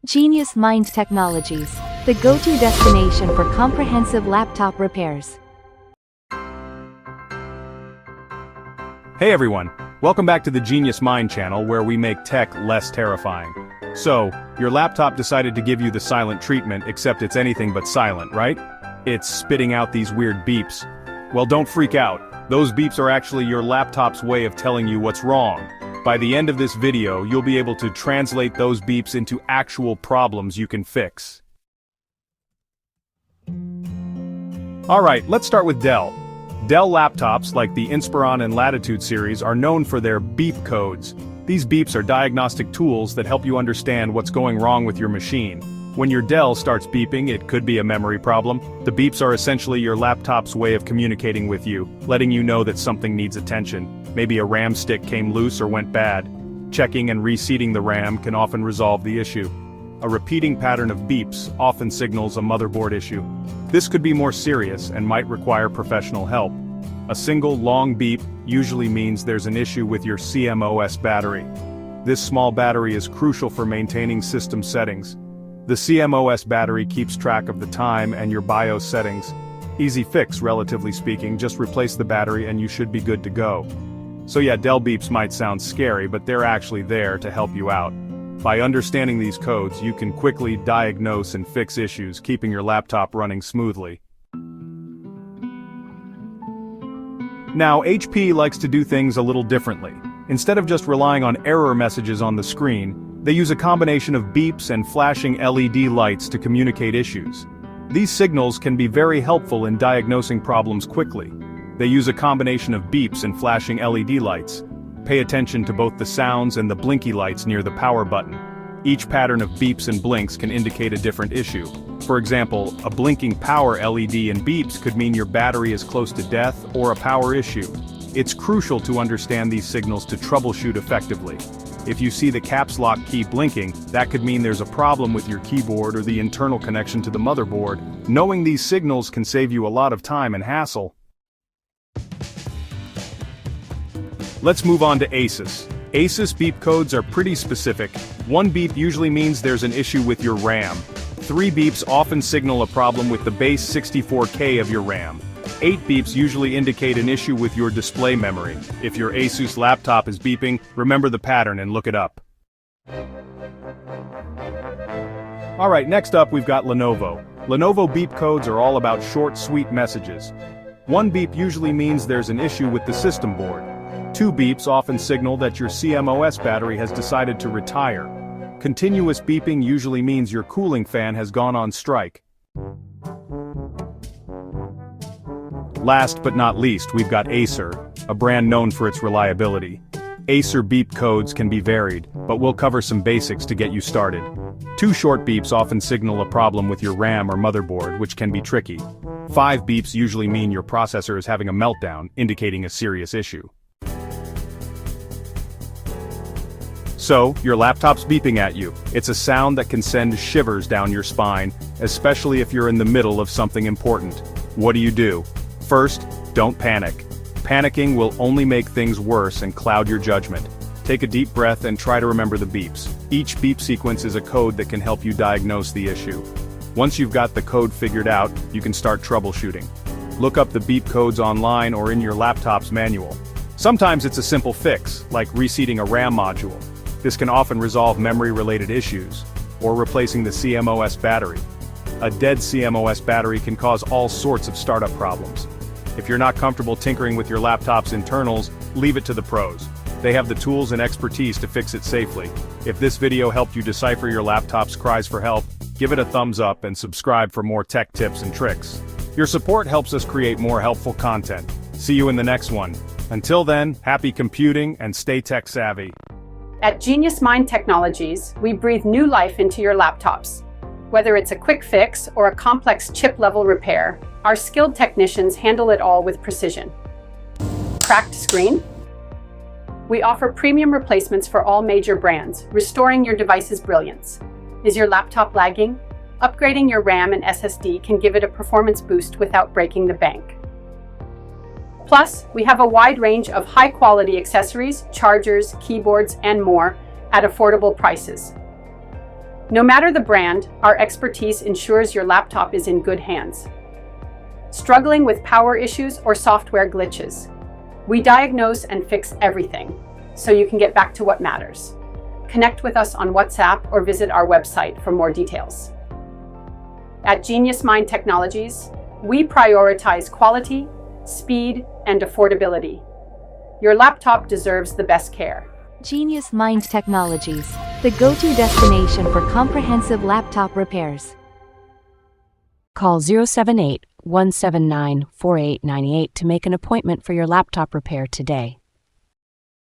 Genius Mind Technologies, the go-to destination for comprehensive laptop repairs. Hey everyone, welcome back to the Genius Mind channel where we make tech less terrifying. So, your laptop decided to give you the silent treatment, except it's anything but silent, right? It's spitting out these weird beeps. Well, don't freak out. Those beeps are actually your laptop's way of telling you what's wrong. By the end of this video, you'll be able to translate those beeps into actual problems you can fix. Alright, let's start with Dell. Dell laptops, like the Inspiron and Latitude series, are known for their beep codes. These beeps are diagnostic tools that help you understand what's going wrong with your machine. When your Dell starts beeping, it could be a memory problem. The beeps are essentially your laptop's way of communicating with you, letting you know that something needs attention. Maybe a RAM stick came loose or went bad. Checking and reseating the RAM can often resolve the issue. A repeating pattern of beeps often signals a motherboard issue. This could be more serious and might require professional help. A single long beep usually means there's an issue with your CMOS battery. This small battery is crucial for maintaining system settings. The CMOS battery keeps track of the time and your BIOS settings. Easy fix, relatively speaking, just replace the battery and you should be good to go. So yeah, Dell beeps might sound scary, but they're actually there to help you out. By understanding these codes, you can quickly diagnose and fix issues, keeping your laptop running smoothly. Now, HP likes to do things a little differently. Instead of just relying on error messages on the screen, they use a combination of beeps and flashing LED lights to communicate issues. These signals can be very helpful in diagnosing problems quickly. They use a combination of beeps and flashing LED lights. Pay attention to both the sounds and the blinky lights near the power button. Each pattern of beeps and blinks can indicate a different issue. For example, a blinking power LED and beeps could mean your battery is close to death or a power issue. It's crucial to understand these signals to troubleshoot effectively. If you see the caps lock key blinking, that could mean there's a problem with your keyboard or the internal connection to the motherboard. Knowing these signals can save you a lot of time and hassle. Let's move on to Asus. Asus beep codes are pretty specific. One beep usually means there's an issue with your RAM. 3 beeps often signal a problem with the base 64K of your RAM. 8 beeps usually indicate an issue with your display memory. If your Asus laptop is beeping, remember the pattern and look it up. Alright, next up we've got Lenovo. Lenovo beep codes are all about short, sweet messages. 1 beep usually means there's an issue with the system board. 2 beeps often signal that your CMOS battery has decided to retire. Continuous beeping usually means your cooling fan has gone on strike. Last but not least, we've got Acer, a brand known for its reliability. Acer beep codes can be varied, but we'll cover some basics to get you started. 2 short beeps often signal a problem with your RAM or motherboard, which can be tricky. 5 beeps usually mean your processor is having a meltdown, indicating a serious issue. So, your laptop's beeping at you. It's a sound that can send shivers down your spine, especially if you're in the middle of something important. What do? First, don't panic. Panicking will only make things worse and cloud your judgment. Take a deep breath and try to remember the beeps. Each beep sequence is a code that can help you diagnose the issue. Once you've got the code figured out, you can start troubleshooting. Look up the beep codes online or in your laptop's manual. Sometimes it's a simple fix, like reseating a RAM module. This can often resolve memory-related issues, or replacing the CMOS battery. A dead CMOS battery can cause all sorts of startup problems. If you're not comfortable tinkering with your laptop's internals, leave it to the pros. They have the tools and expertise to fix it safely. If this video helped you decipher your laptop's cries for help, give it a thumbs up and subscribe for more tech tips and tricks. Your support helps us create more helpful content. See you in the next one. Until then, happy computing and stay tech savvy. At Genius Mind Technologies, we breathe new life into your laptops. Whether it's a quick fix or a complex chip-level repair, our skilled technicians handle it all with precision. Cracked screen? We offer premium replacements for all major brands, restoring your device's brilliance. Is your laptop lagging? Upgrading your RAM and SSD can give it a performance boost without breaking the bank. Plus, we have a wide range of high-quality accessories, chargers, keyboards, and more at affordable prices. No matter the brand, our expertise ensures your laptop is in good hands. Struggling with power issues or software glitches? We diagnose and fix everything, so you can get back to what matters. Connect with us on WhatsApp or visit our website for more details. At Genius Mind Technologies, we prioritize quality, speed, and affordability. Your laptop deserves the best care. Genius Mind Technologies, the go-to destination for comprehensive laptop repairs. Call 078-179-4898 to make an appointment for your laptop repair today.